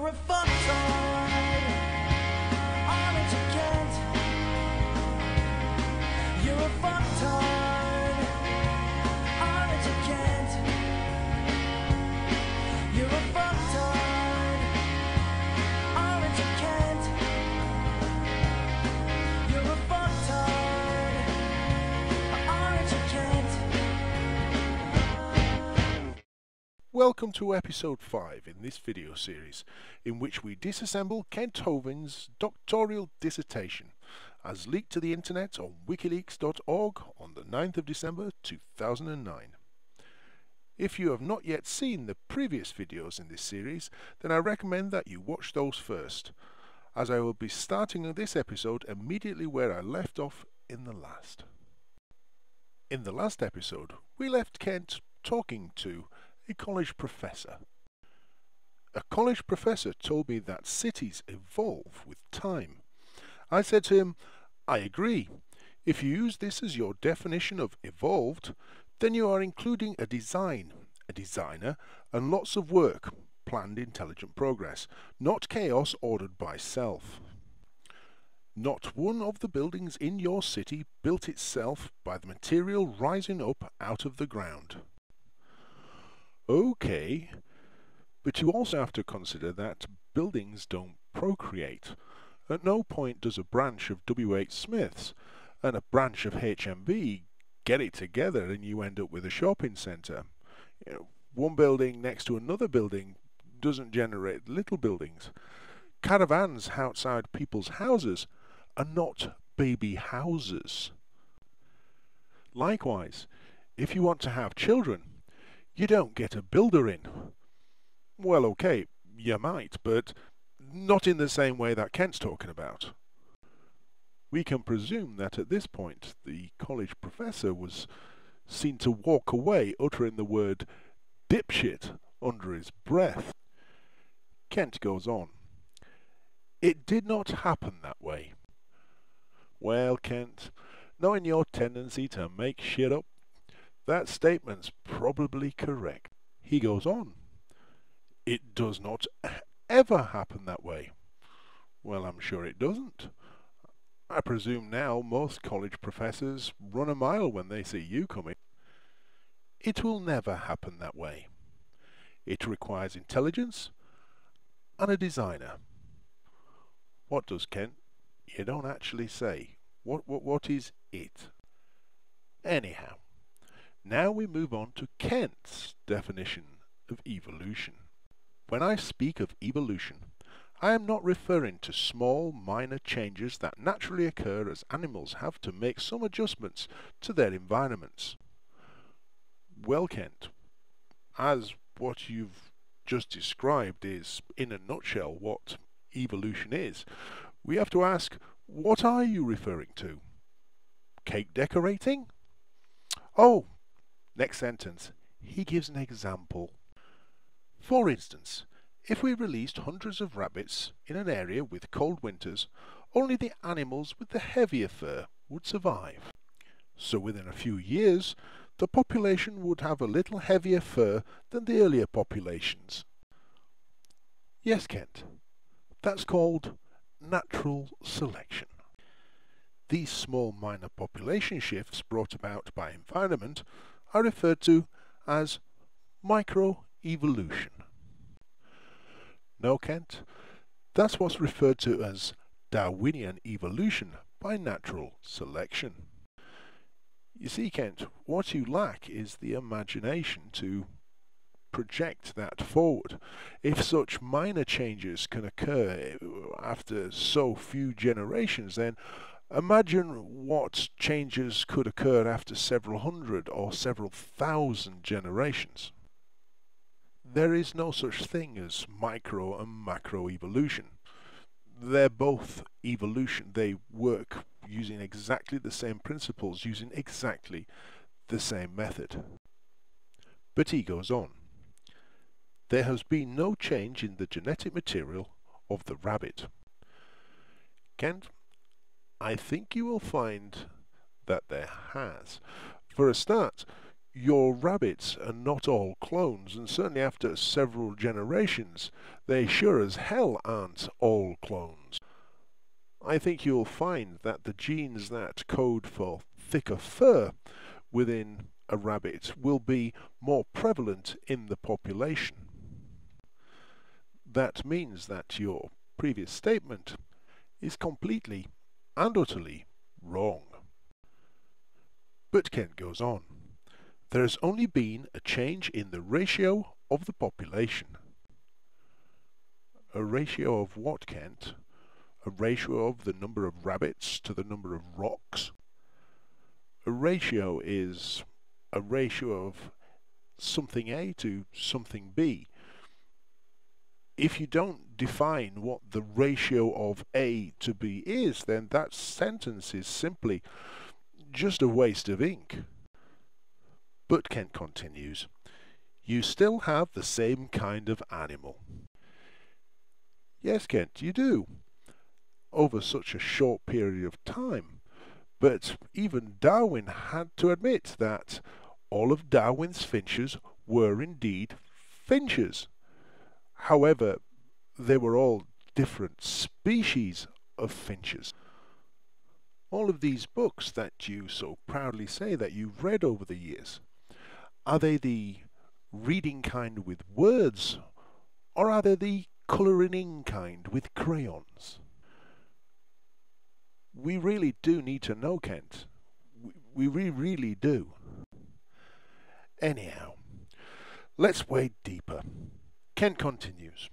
You're a fucktard, aren't you, Kent? You're a fucktard, aren't you, Kent? You're a fucktard, aren't you, Kent? You're a fucktard, aren't you, Kent? Welcome to episode 5 in this video series, in which we disassemble Kent Hovind's doctoral dissertation, as leaked to the internet on wikileaks.org on the 9th of December 2009. If you have not yet seen the previous videos in this series, then I recommend that you watch those first, as I will be starting this episode immediately where I left off in the last. In the last episode, we left Kent talking to a college professor. A college professor told me that cities evolve with time. I said to him, I agree. If you use this as your definition of evolved, then you are including a design, a designer, and lots of work, planned intelligent progress, not chaos ordered by self. Not one of the buildings in your city built itself by the material rising up out of the ground. Okay, but you also have to consider that buildings don't procreate. At no point does a branch of W.H. Smith's and a branch of HMV get it together and you end up with a shopping centre. One building next to another building doesn't generate little buildings. Caravans outside people's houses are not baby houses. Likewise, if you want to have children, you don't get a builder in. Well, okay, you might, but not in the same way that Kent's talking about. We can presume that at this point the college professor was seen to walk away uttering the word dipshit under his breath. Kent goes on. It did not happen that way. Well, Kent, knowing your tendency to make shit up, that statement's probably correct. He goes on. It does not ever happen that way. Well, I'm sure it doesn't. I presume now most college professors run a mile when they see you coming. It will never happen that way. It requires intelligence and a designer. What does, Kent? You don't actually say. What is it? Anyhow, now we move on to Kent's definition of evolution. When I speak of evolution, I am not referring to small, minor changes that naturally occur as animals have to make some adjustments to their environments. Well, Kent, as what you've just described is, in a nutshell, what evolution is, we have to ask, what are you referring to? Cake decorating? Oh, next sentence, he gives an example. For instance, if we released hundreds of rabbits in an area with cold winters, only the animals with the heavier fur would survive. So within a few years, the population would have a little heavier fur than the earlier populations. Yes, Kent, that's called natural selection. These small minor population shifts brought about by environment are referred to as microevolution. No, Kent, that's what's referred to as Darwinian evolution by natural selection. You see, Kent, what you lack is the imagination to project that forward. If such minor changes can occur after so few generations, then imagine what changes could occur after several hundred or several thousand generations. There is no such thing as micro and macro evolution. They're both evolution. They work using exactly the same principles, using exactly the same method. But he goes on. There has been no change in the genetic material of the rabbit. Kent, I think you will find that there has. For a start, your rabbits are not all clones, and certainly after several generations, they sure as hell aren't all clones. I think you'll find that the genes that code for thicker fur within a rabbit will be more prevalent in the population. That means that your previous statement is completely and utterly wrong. But Kent goes on. There has only been a change in the ratio of the population. A ratio of what, Kent? A ratio of the number of rabbits to the number of rocks? A ratio is a ratio of something A to something B. If you don't define what the ratio of A to B is, then that sentence is simply just a waste of ink. But Kent continues, you still have the same kind of animal. Yes, Kent, you do, over such a short period of time. But even Darwin had to admit that all of Darwin's finches were indeed finches. However, they were all different species of finches. All of these books that you so proudly say that you've read over the years, are they the reading kind with words, or are they the colouring in kind with crayons? We really do need to know, Kent. We really do. Anyhow, let's wade deeper. Kent continues.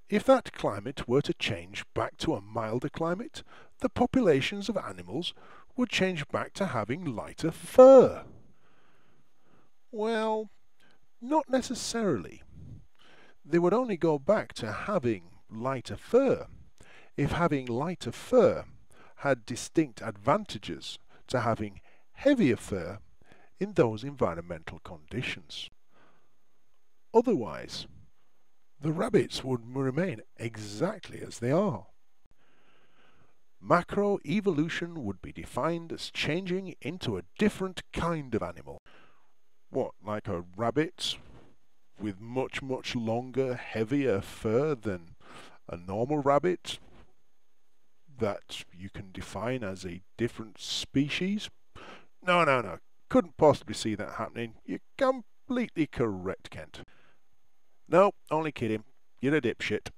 If that climate were to change back to a milder climate, the populations of animals would change back to having lighter fur. Well, not necessarily. They would only go back to having lighter fur if having lighter fur had distinct advantages to having heavier fur in those environmental conditions. Otherwise, the rabbits would remain exactly as they are. Macroevolution would be defined as changing into a different kind of animal. What, like a rabbit with much longer, heavier fur than a normal rabbit that you can define as a different species? No. Couldn't possibly see that happening. You're completely correct, Kent. No, only kidding. You're a dipshit.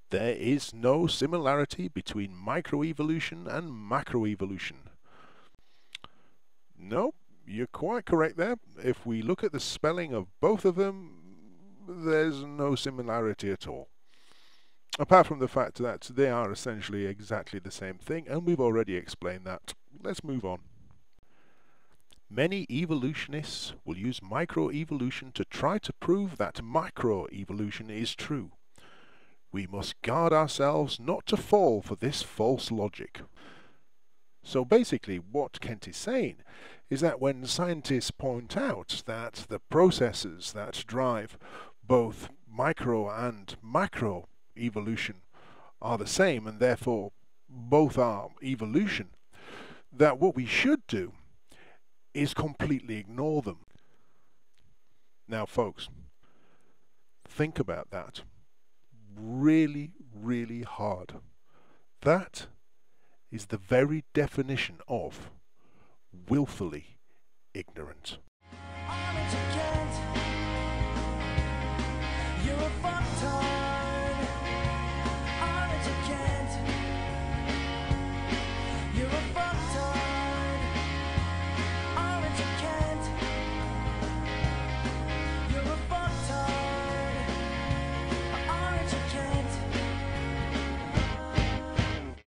There is no similarity between microevolution and macroevolution. No, you're quite correct there. If we look at the spelling of both of them, there's no similarity at all. Apart from the fact that they are essentially exactly the same thing, and we've already explained that. Let's move on. Many evolutionists will use microevolution to try to prove that macroevolution is true. We must guard ourselves not to fall for this false logic. So basically what Kent is saying is that when scientists point out that the processes that drive both micro and macro evolution are the same and therefore both are evolution, that what we should do is completely ignore them. Now folks, think about that really hard. That is the very definition of willfully ignorant.